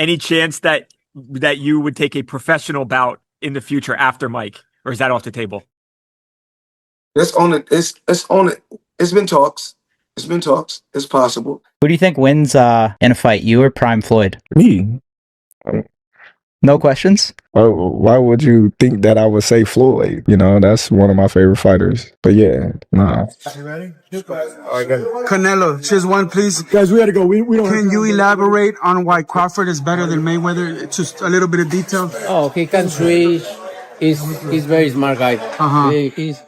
any chance that you would take a professional bout in the future after Mike, or is that off the table? It's on it. It's on it. It's been talks. It's been talks. It's possible. Who do you think wins in a fight, you or Prime Floyd? Me. No questions? Why would you think that I would say Floyd? You know, that's one of my favorite fighters. But yeah, nah. You ready? Canelo, choose one, please. Guys, we gotta go. We don't. Can you elaborate on why Crawford is better than Mayweather? Just a little bit of detail. Oh, he can switch. He's very smart guy. He's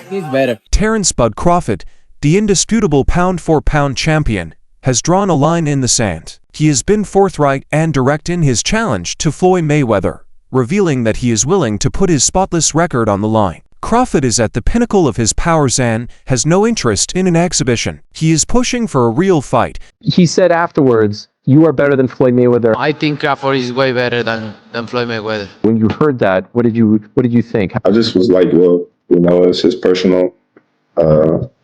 better. Terrence Bud Crawford, the indisputable pound-for-pound champion, has drawn a line in the sand. He has been forthright and direct in his challenge to Floyd Mayweather, revealing that he is willing to put his spotless record on the line. Crawford is at the pinnacle of his powers and has no interest in an exhibition. He is pushing for a real fight. He said afterwards, "You are better than Floyd Mayweather." I think Crawford is way better than Floyd Mayweather. When you heard that, what did you think? I just was like, well, you know, it's his personal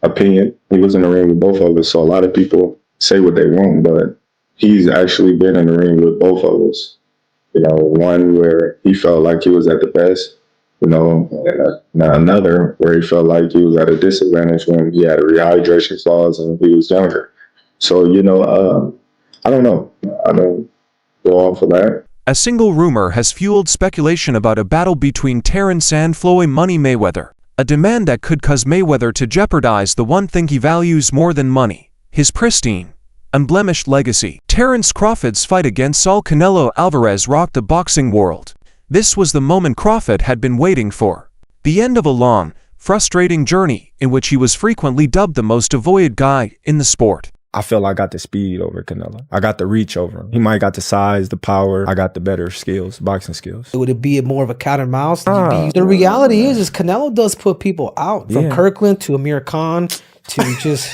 opinion. He was in the ring with both of us, so a lot of people say what they want, but he's actually been in the ring with both of us. You know, one where he felt like he was at the best, you know, and another where he felt like he was at a disadvantage when he had a rehydration clause and he was younger. So, you know, I don't know. I don't go on for that. A single rumor has fueled speculation about a battle between Terrence and Floyd Money Mayweather, a demand that could cause Mayweather to jeopardize the one thing he values more than money: his pristine, unblemished legacy. Terrence Crawford's fight against Saul Canelo Alvarez rocked the boxing world. This was the moment Crawford had been waiting for. The end of a long, frustrating journey in which he was frequently dubbed the most avoided guy in the sport. I feel I got the speed over Canelo. I got the reach over him. He might got the size, the power. I got the better skills, boxing skills. Would it be more of a cat and mouse? The reality is Canelo does put people out. From Kirkland to Amir Khan to just...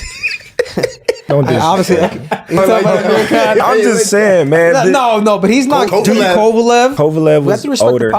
Don't do obviously, I'm just saying, man. No, but he's not. Kovalev. Kovalev was older.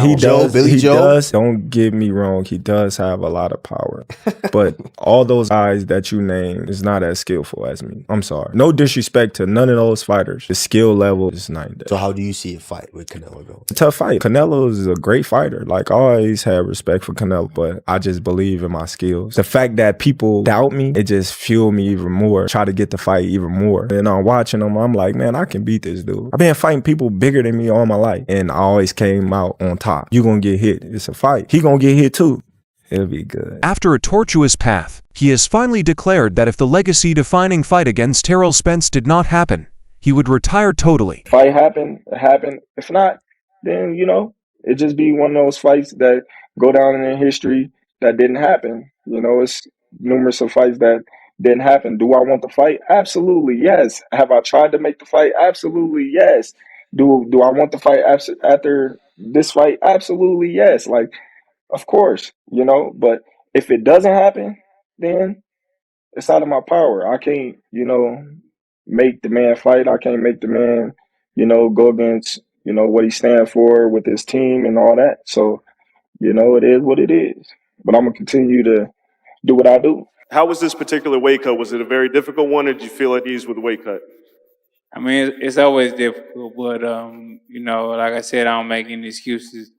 He does. Billy Joe. Does. Don't get me wrong. He does have a lot of power, but all those guys that you name is not as skillful as me. I'm sorry. No disrespect to none of those fighters. The skill level is night and day. So how do you see a fight with Canelo go? It's a tough fight. Canelo is a great fighter. Like, I always had respect for Canelo, but I just believe in my skills. The fact that people doubt me, it just fueled me even more. Try to get the fight even more. And I'm watching them, I'm like, man, I can beat this dude. I've been fighting people bigger than me all my life, and I always came out on top. You gonna get hit. It's a fight. He gonna get hit too. It'll be good. After a tortuous path, he has finally declared that if the legacy-defining fight against Terrell Spence did not happen, he would retire totally. Fight happened. If not, then, you know, it just be one of those fights that go down in history that didn't happen. You know, it's numerous of fights that didn't happen. Do I want the fight? Absolutely, yes. Have I tried to make the fight? Absolutely, yes. Do I want the fight after this fight? Absolutely, yes. Like, of course, you know. But if it doesn't happen, then it's out of my power. I can't, you know, make the man fight. I can't make the man, you know, go against, you know, what he stands for with his team and all that. So, you know, it is what it is. But I'm gonna continue to do what I do. How was this particular weight cut? Was it a very difficult one, or did you feel at ease with the weight cut? I mean, it's always difficult, but you know, like I said, I don't make any excuses.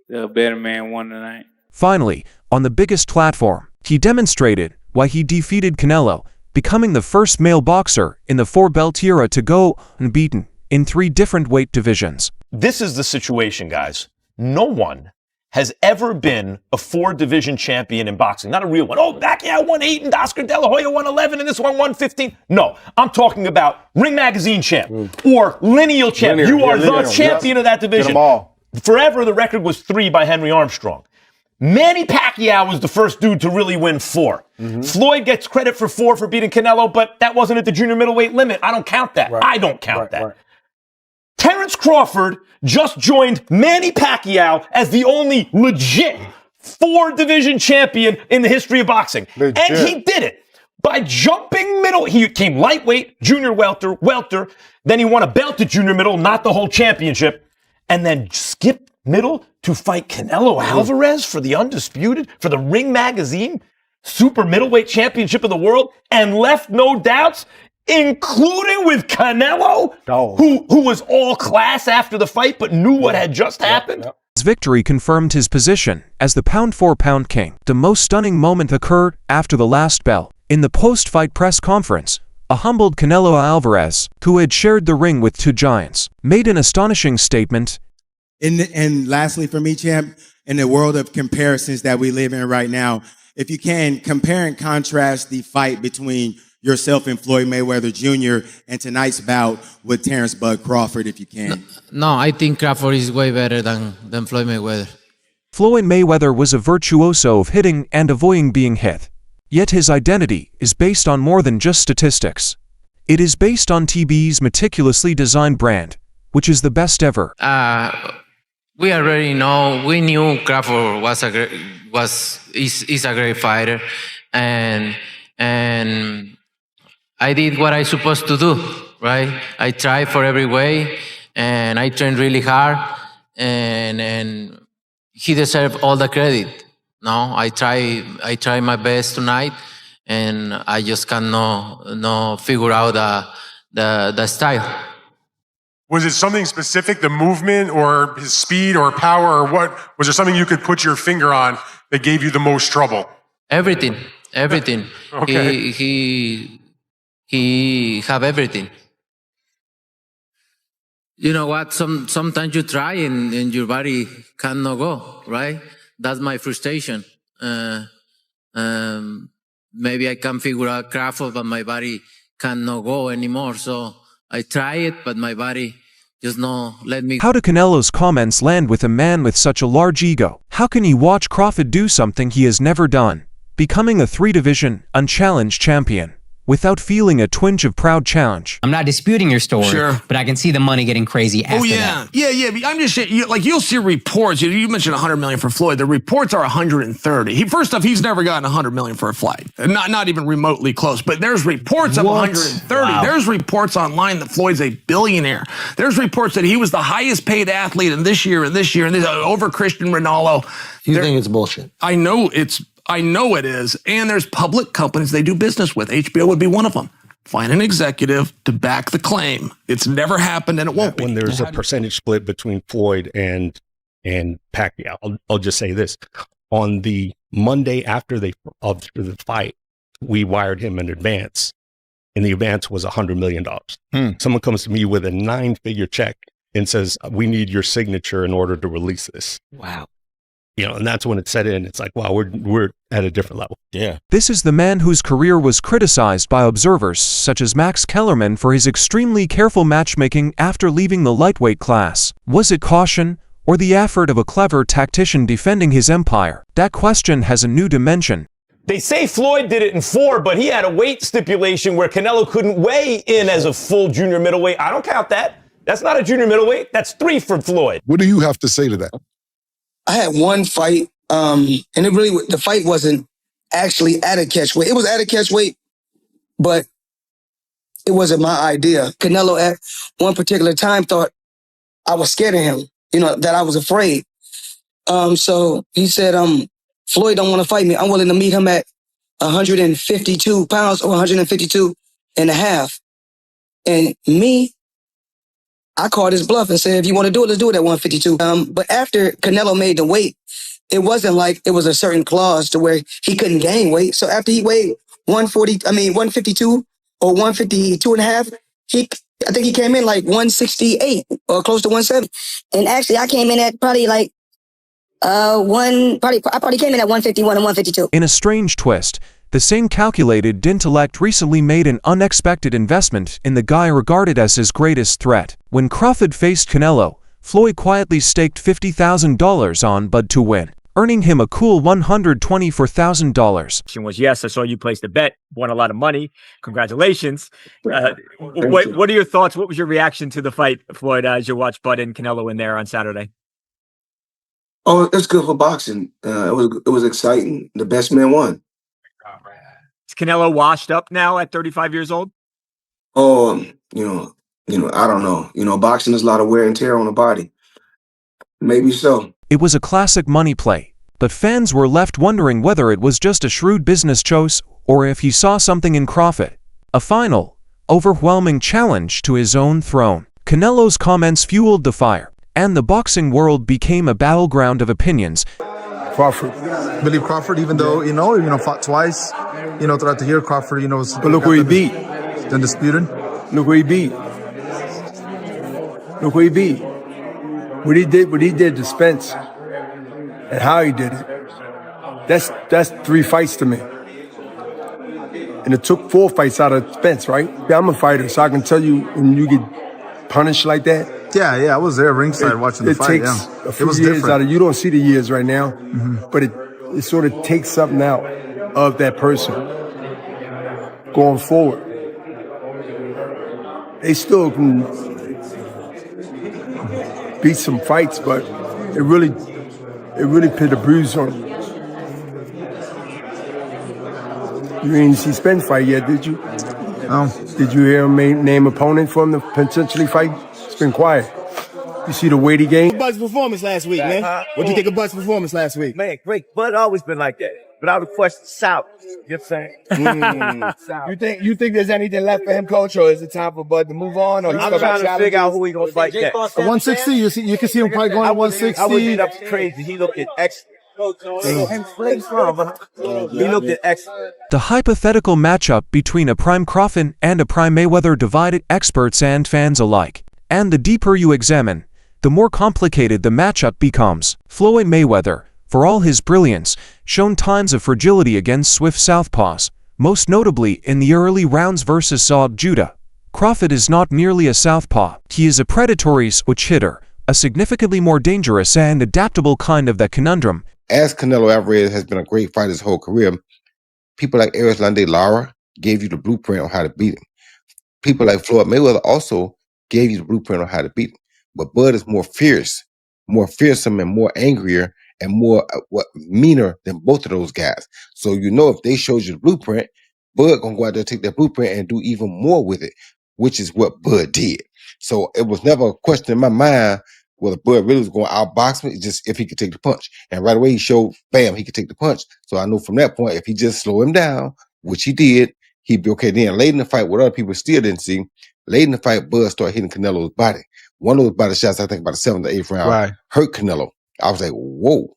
The better man won tonight. Finally, on the biggest platform, he demonstrated why he defeated Canelo, becoming the first male boxer in the four-belt era to go unbeaten in 3 different weight divisions. This is the situation, guys. No one has ever been a 4-division champion in boxing. Not a real one. Oh, Pacquiao won 8 and Oscar De La Hoya won 11 and this one won 15. No, I'm talking about Ring Magazine champ or lineal champ. You are the champion of that division. Get them all. Forever, the record was 3 by Henry Armstrong. Manny Pacquiao was the first dude to really win 4. Floyd gets credit for 4 for beating Canelo, but that wasn't at the junior middleweight limit. I don't count that. I don't count that. Terrence Crawford just joined Manny Pacquiao as the only legit 4-division champion in the history of boxing. And he did it by jumping middle. He came lightweight, junior welter. Then he won a belt at junior middle, not the whole championship. And then skipped middle to fight Canelo Alvarez for the undisputed, for the Ring Magazine super middleweight championship of the world, and left no doubts. including with Canelo, who was all class after the fight but knew what had just happened. His victory confirmed his position as the pound-for-pound king. The most stunning moment occurred after the last bell. In the post-fight press conference, a humbled Canelo Alvarez, who had shared the ring with two giants, made an astonishing statement. And lastly, for me, champ, in the world of comparisons that we live in right now, if you can compare and contrast the fight between yourself and Floyd Mayweather Jr. and tonight's bout with Terrence Bud Crawford, if you can. No, I think Crawford is way better than Floyd Mayweather. Floyd Mayweather was a virtuoso of hitting and avoiding being hit. Yet his identity is based on more than just statistics. It is based on TB's meticulously designed brand, which is the best ever. We already know. We knew Crawford is a great fighter, and I did what I supposed to do, right? I tried for every way, and I trained really hard, and he deserved all the credit. No, I try my best tonight, and I just cannot figure out the style. Was it something specific, the movement or his speed or power, or what? Was there something you could put your finger on that gave you the most trouble? Everything. Okay. He have everything. You know what? Sometimes you try and your body cannot go, right? That's my frustration. Maybe I can figure out Crawford, but my body cannot go anymore. So I try it, but my body just no let me. How do Canelo's comments land with a man with such a large ego? How can he watch Crawford do something he has never done, becoming a three-division, unchallenged champion, without feeling a twinge of proud challenge? I'm not disputing your story, Sure. but I can see the money getting crazy after that. Yeah. But I'm just saying, you'll see reports. You mentioned 100 million for Floyd. The reports are 130. First off, he's never gotten 100 million for a fight, not even remotely close. But there's reports of 130. Wow. There's reports online that Floyd's a billionaire. There's reports that he was the highest paid athlete in this year and this over Christian Ronaldo. You think it's bullshit? I know it is. And there's public companies they do business with. HBO would be one of them. Find an executive to back the claim. It's never happened and it won't be. When there's a percentage split between Floyd and Pacquiao, I'll just say this. On the Monday after the fight, we wired him an advance, and the advance was $100 million. Someone comes to me with a 9-figure check and says, we need your signature in order to release this. Wow. And that's when it set in. It's like, wow, we're at a different level. Yeah. This is the man whose career was criticized by observers such as Max Kellerman for his extremely careful matchmaking after leaving the lightweight class. Was it caution, or the effort of a clever tactician defending his empire? That question has a new dimension. They say Floyd did it in 4, but he had a weight stipulation where Canelo couldn't weigh in as a full junior middleweight. I don't count that. That's not a junior middleweight. That's 3 for Floyd. What do you have to say to that? I had one fight, and the fight wasn't actually at a catchweight. It was at a catchweight, but it wasn't my idea. Canelo at one particular time thought I was scared of him, that I was afraid. So he said, Floyd don't want to fight me. I'm willing to meet him at 152 pounds or 152 and a half. And me, I called his bluff and said, if you want to do it, let's do it at 152. But after Canelo made the weight, it wasn't like it was a certain clause to where he couldn't gain weight. So after he weighed 152 or 152 and a half, I think he came in like 168 or close to 170. And actually, I came in at probably like I probably came in at 151 and 152. In a strange twist, the same calculated intellect recently made an unexpected investment in the guy regarded as his greatest threat. When Crawford faced Canelo, Floyd quietly staked $50,000 on Bud to win, earning him a cool $124,000. Was yes, I saw you place the bet, won a lot of money. Congratulations. What are your thoughts? What was your reaction to the fight, Floyd, as you watched Bud and Canelo in there on Saturday? Oh, it's good for boxing. It was exciting. The best man won. Is Canelo washed up now at 35 years old? Oh, I don't know. Boxing is a lot of wear and tear on the body. Maybe so. It was a classic money play, but fans were left wondering whether it was just a shrewd business choice or if he saw something in Crawford. A final, overwhelming challenge to his own throne. Canelo's comments fueled the fire, and the boxing world became a battleground of opinions. Crawford. Believe Crawford, even though, fought twice, throughout the year, Crawford, was... But look who he beat. Undisputed. Look who he beat. Look who he beat. What he did to Spence, and how he did it, that's 3 fights to me. And it took 4 fights out of Spence, right? I'm a fighter, so I can tell you when you get punished like that. Yeah, I was there ringside watching the fight. It takes a few years out of you. Don't see the years right now, but it sort of takes something out of that person going forward. They still can beat some fights, but it really put a bruise on them. You didn't see Spence fight yet, did you? No. Did you hear him name opponent for him to potentially fight? It's been quiet. You see the weight he gained? Bud's performance last week, man. What do you think of Bud's performance last week? Man, great. Bud always been like that. Without the question, shout. You know what I'm saying? You think there's anything left for him, coach, or is it time for Bud to move on? Or I'm trying to figure out who he gonna fight next. 160, you can see him probably going to 160. I would get up crazy. He looked at excellent. He looked at excellent. The hypothetical matchup between a prime Crawford and a prime Mayweather divided experts and fans alike. And the deeper you examine, the more complicated the matchup becomes. Floyd Mayweather, for all his brilliance, shown times of fragility against swift southpaws, most notably in the early rounds versus Saud Judah. Crawford is not merely a southpaw, he is a predatory switch hitter, a significantly more dangerous and adaptable kind of that conundrum. As Canelo Alvarez has been a great fighter his whole career, people like Erislandy Lara gave you the blueprint on how to beat him. People like Floyd Mayweather also gave you the blueprint on how to beat him. But Bud is more fierce, more fearsome, and more angrier, and more meaner than both of those guys. So if they showed you the blueprint, Bud gonna go out there, take that blueprint, and do even more with it, which is what Bud did. So it was never a question in my mind whether Bud really was going to outbox me, just if he could take the punch. And right away he showed, bam, he could take the punch. So I know from that point, if he just slow him down, which he did, he'd be okay. Then late in the fight, what other people still didn't see, late in the fight, Bud started hitting Canelo's body. One of those body shots, I think about the 7th or 8th round, hurt Canelo. I was like, whoa.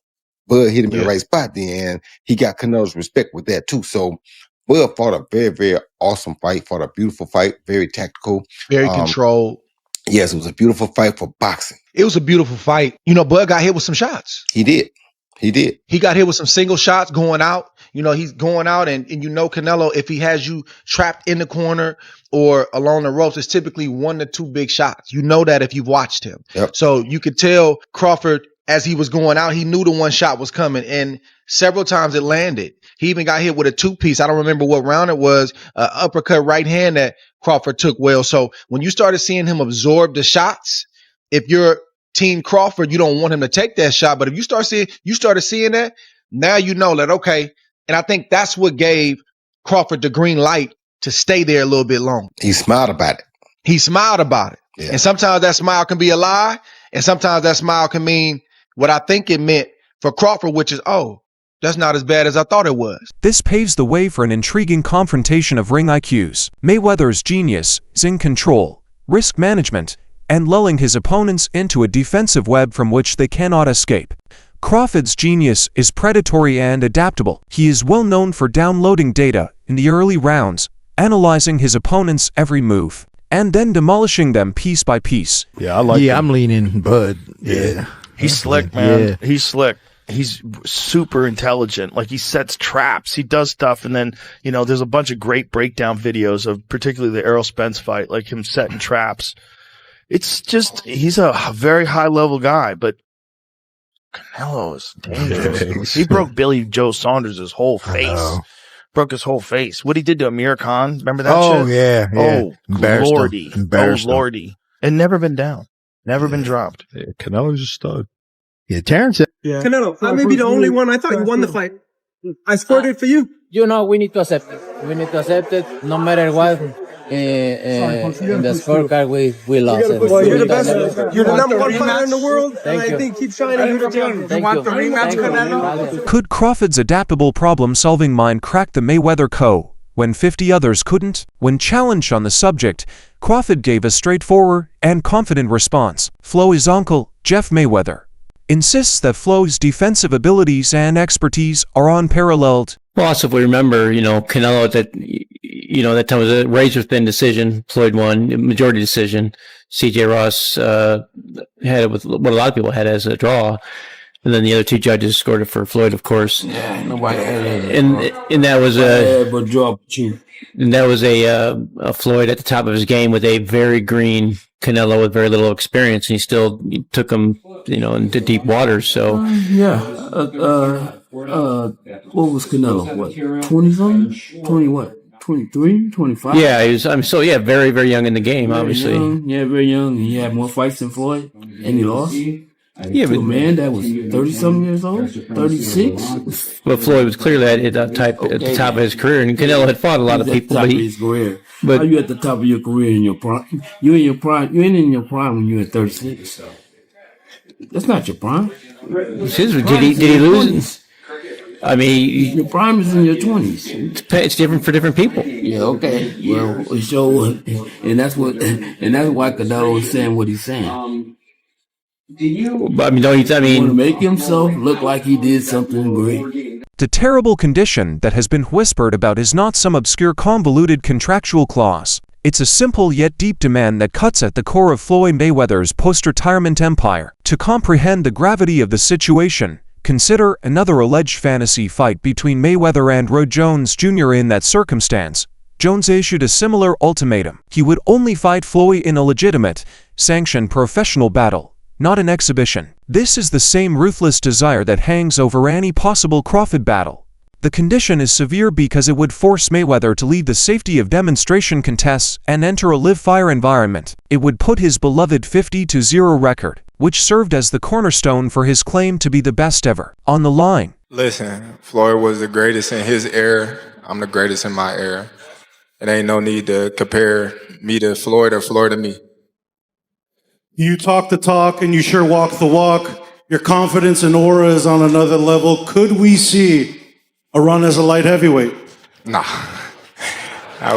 Bud hit him in the right spot then, and he got Canelo's respect with that too. So Bud fought a very, very awesome fight, fought a beautiful fight, very tactical. Very controlled. Yes, it was a beautiful fight for boxing. It was a beautiful fight. Bud got hit with some shots. He did. He got hit with some single shots going out. He's going out and Canelo, if he has you trapped in the corner or along the ropes, it's typically 1 to 2 big shots. You know that if you've watched him. Yep. So you could tell Crawford, as he was going out, he knew the one shot was coming, and several times it landed. He even got hit with a 2-piece. I don't remember what round it was, uppercut right hand that Crawford took well. So when you started seeing him absorb the shots, if you're Team Crawford, you don't want him to take that shot. But if you started seeing that, now you know that, okay. And I think that's what gave Crawford the green light to stay there a little bit longer. He smiled about it. Yeah. And sometimes that smile can be a lie, and sometimes that smile can mean what I think it meant for Crawford, which is, oh, that's not as bad as I thought it was. This paves the way for an intriguing confrontation of ring IQs. Mayweather's genius is in control, risk management, and lulling his opponents into a defensive web from which they cannot escape. Crawford's genius is predatory and adaptable. He is well known for downloading data in the early rounds, analyzing his opponent's every move, and then demolishing them piece by piece. Yeah, I like him. I'm leaning Bud. Yeah. He's slick, man. Yeah. He's slick. He's super intelligent. Like, he sets traps. He does stuff. And then, there's a bunch of great breakdown videos of particularly the Errol Spence fight, like him setting traps. It's just, he's a very high level guy, but Canelo is dangerous. He broke Billy Joe Saunders' whole face. Broke his whole face. What he did to Amir Khan. Remember that shit? Oh, yeah. Oh, lordy. Embarrassed Oh, lordy. And never been down. Never been dropped. Yeah, Canelo's a stud. Yeah, Terrence. Yeah. Canelo, I may be the only one. I thought you won the fight. I scored it for you. We need to accept it. We need to accept it. No matter what, in the scorecard, we lost it. Well, you're the best. You're the number 1 fighter in the world. And I think keep shining. You're the champion. You want the rematch, Canelo? Could Crawford's adaptable problem-solving mind crack the Mayweather when 50 others couldn't. When challenged on the subject, Crawford gave a straightforward and confident response. Floyd's uncle, Jeff Mayweather, insists that Floyd's defensive abilities and expertise are unparalleled. Well, also, if we remember, Canelo, that time was a razor-thin decision. Floyd won, majority decision. C.J. Ross had it with what a lot of people had as a draw. And then the other two judges scored it for Floyd, of course. Yeah, nobody had it. And that was a Floyd at the top of his game with a very green Canelo with very little experience, and he took him, into deep waters. So what was Canelo? What, 20-something? 20 what? 23, 25? Yeah, he was. Very, very young in the game, obviously. Very young. He had more fights than Floyd, and he lost. Yeah, but a man that was 30-something years old, 36. But Floyd was clearly at the top of his career, and Canelo had fought a lot of people. But his career. How you at the top of your career in your prime? You in your prime. You ain't in your prime when you're at 36. That's not your prime. Did he lose? I mean, your prime is in your 20s. It's different for different people. Yeah, okay. Well, and that's why Canelo is saying what he's saying. Want to make himself look like he did something great. The terrible condition that has been whispered about is not some obscure convoluted contractual clause. It's a simple yet deep demand that cuts at the core of Floyd Mayweather's post-retirement empire. To comprehend the gravity of the situation, consider another alleged fantasy fight between Mayweather and Roy Jones Jr. In that circumstance, Jones issued a similar ultimatum. He would only fight Floyd in a legitimate, sanctioned professional battle, not an exhibition. This is the same ruthless desire that hangs over any possible Crawford battle. The condition is severe because it would force Mayweather to leave the safety of demonstration contests and enter a live-fire environment. It would put his beloved 50-0 record, which served as the cornerstone for his claim to be the best ever, on the line. Listen, Floyd was the greatest in his era. I'm the greatest in my era. It ain't no need to compare me to Floyd or Floyd to me. You talk the talk and you sure walk the walk. Your confidence and aura is on another level. Could we see a run as a light heavyweight? Nah,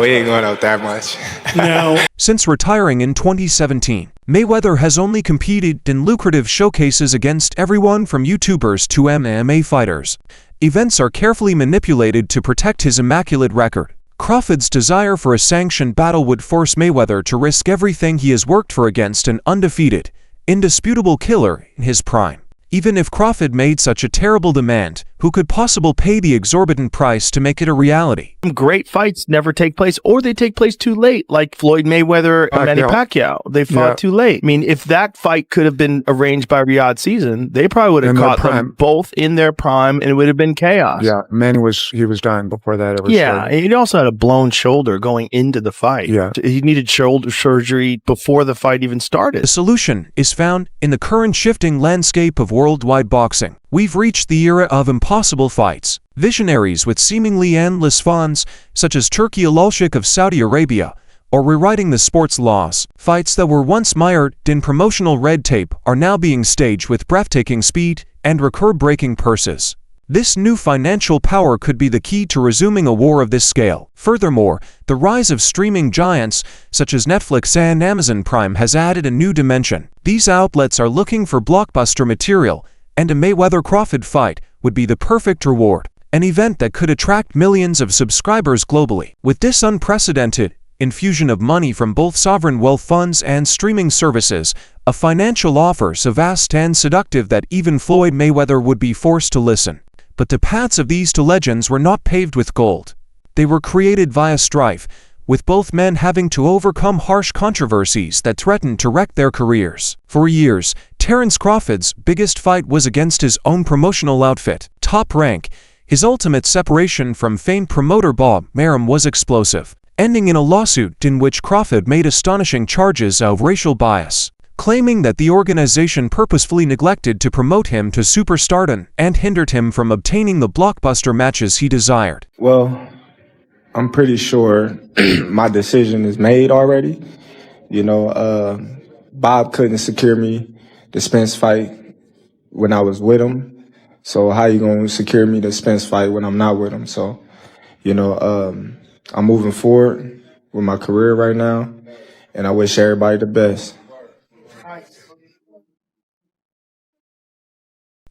we ain't going up that much. Now, since retiring in 2017, Mayweather has only competed in lucrative showcases against everyone from YouTubers to MMA fighters. Events are carefully manipulated to protect his immaculate record. Crawford's desire for a sanctioned battle would force Mayweather to risk everything he has worked for against an undefeated, indisputable killer in his prime. Even if Crawford made such a terrible demand, who could possibly pay the exorbitant price to make it a reality? Great fights never take place, or they take place too late, like Floyd Mayweather and Manny Pacquiao. They fought too late. I mean, if that fight could have been arranged by Riyadh Season, they probably would have caught them both in their prime, and it would have been chaos. Yeah, Manny was done before that ever started. And he also had a blown shoulder going into the fight. Yeah. He needed shoulder surgery before the fight even started. The solution is found in the current shifting landscape of worldwide boxing. We've reached the era of impossible fights. Visionaries with seemingly endless funds, such as Turki Al-Sheikh of Saudi Arabia, are rewriting the sport's laws. Fights that were once mired in promotional red tape are now being staged with breathtaking speed and record-breaking purses. This new financial power could be the key to resuming a war of this scale. Furthermore, the rise of streaming giants such as Netflix and Amazon Prime has added a new dimension. These outlets are looking for blockbuster material, and a Mayweather-Crawford fight would be the perfect reward, an event that could attract millions of subscribers globally. With this unprecedented infusion of money from both sovereign wealth funds and streaming services, a financial offer so vast and seductive that even Floyd Mayweather would be forced to listen. But the paths of these two legends were not paved with gold. They were created via strife, with both men having to overcome harsh controversies that threatened to wreck their careers. For years, Terence Crawford's biggest fight was against his own promotional outfit, Top Rank. His ultimate separation from famed promoter Bob Arum was explosive, ending in a lawsuit in which Crawford made astonishing charges of racial bias, claiming that the organization purposefully neglected to promote him to superstardom and hindered him from obtaining the blockbuster matches he desired. Well, I'm pretty sure my decision is made already. Bob couldn't secure me the Spence fight when I was with him. So how you gonna secure me the Spence fight when I'm not with him? So, I'm moving forward with my career right now, and I wish everybody the best.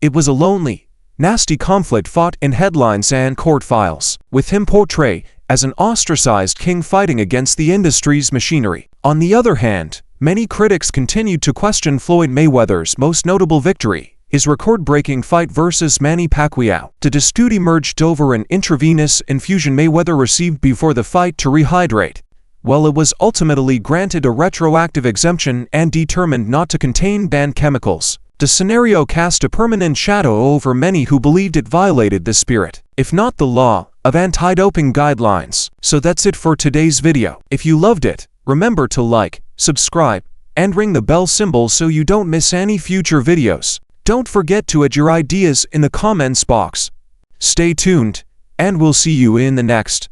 It was a lonely, nasty conflict fought in headlines and court files, with him portrayed as an ostracized king fighting against the industry's machinery. On the other hand, many critics continued to question Floyd Mayweather's most notable victory, his record-breaking fight versus Manny Pacquiao. The dispute emerged over an intravenous infusion Mayweather received before the fight to rehydrate. While it was ultimately granted a retroactive exemption and determined not to contain banned chemicals, the scenario cast a permanent shadow over many who believed it violated the spirit, if not the law, of anti-doping guidelines. So that's it for today's video. If you loved it, remember to like, subscribe, and ring the bell symbol so you don't miss any future videos. Don't forget to add your ideas in the comments box. Stay tuned, and we'll see you in the next